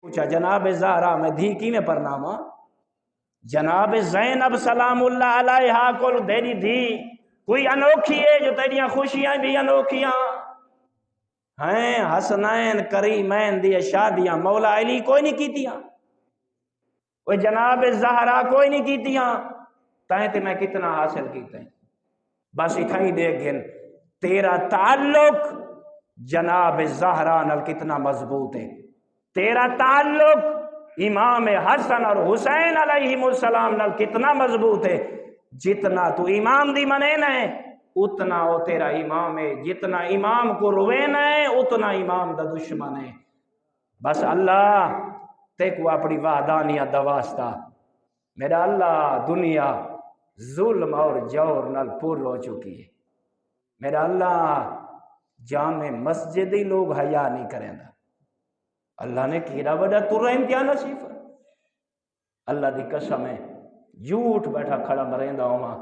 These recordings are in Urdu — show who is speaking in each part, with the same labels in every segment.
Speaker 1: پوچھا جناب زہرا میں دھی کی میں پرنامہ؟ جناب زینب سلام اللہ علیہا کو تیری دھی کوئی انوکھی ہے جو تیریاں خوشیاں بھی انوکھیاں ہیں؟ حسنین کریمین دی شادیاں مولا علی کوئی نہیں کیتیاں، وہ جناب زہرا کوئی نہیں کیتیاں، تائیں تے میں کتنا حاصل کیتے ہیں؟ بس اتھائی دیکھ گن تیرا تعلق جناب زہرا نال کتنا مضبوط ہے، تیرا تعلق امام حسن اور حسین علیہ السلام نال کتنا مضبوط ہے، جتنا تو امام دی منین ہے اتنا وہ تیرا امام ہے، جتنا امام کو روین ہے اتنا امام دا دشمن ہے۔ بس اللہ تے کو اپنی وحدانیت دا واسطہ، میرا اللہ دنیا ظلم اور جور نال پر ہو چکی ہے، میرا اللہ جامع مسجد ہی لوگ حیا نہیں کریں دا، اللہ نے کیڑا بڑا ترہ امتحان نصیب ہے، اللہ دی قسم ہے جھوٹ بیٹھا کھڑا مریندا ہوا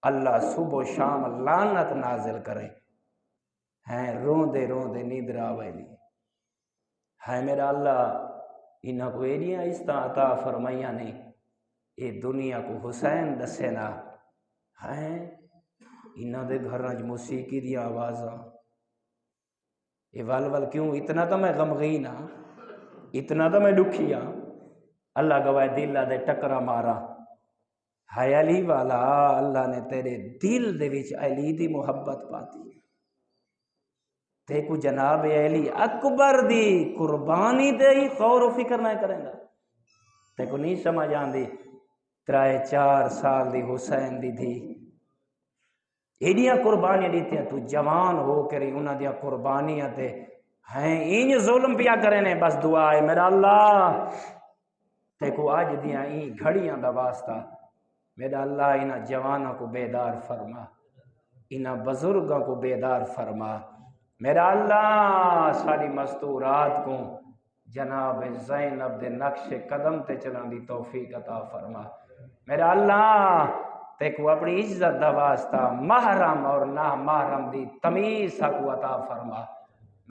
Speaker 1: اللہ صبح و شام لعنت نازل کرے ہیں، روندے روندے نیندر آوے دی ہے، میرا اللہ انہاں کو ایڈیاں عزتاں عطا فرمائیاں نہیں، اے دنیا کو حسین دسے نا ہیں، انہاں دے گھراں وچ موسیقی دی آوازاں، اے ول ول کیوں؟ اتنا تو میں غمگین ہاں، اتنا تو میں دکھی ہاں، اللہ گواہ دل دے ٹکرا مارا ہے علی والا، اللہ نے تیرے دل دے وچ علی دی محبت پاتی، تے کو جناب علی اکبر دی قربانی دے ہی غور و فکر نہ کریں گا، تے کو نہیں سمجھ آندی 3-4 سال دی حسین دی تھی ایڈیاں قربانیاں دیتیاں، تو جوان ہو کری انہاں دیاں قربانیاں تے ہیں این ظلم پیا کرے نے، بس دعا ہے میرا اللہ تے کو آج دیاں این گھڑیاں دا واسطہ میرا اللہ انہاں جوانوں کو بیدار فرما، انہاں بزرگوں کو بیدار فرما، میرا اللہ ساری مستورات کو جناب زینب دے نقش قدم تے چلان دی توفیق عطا فرما، میرا اللہ تے کو اپنی عزت دا واسطہ محرم اور نہ محرم دی تمیز کو عطا فرما،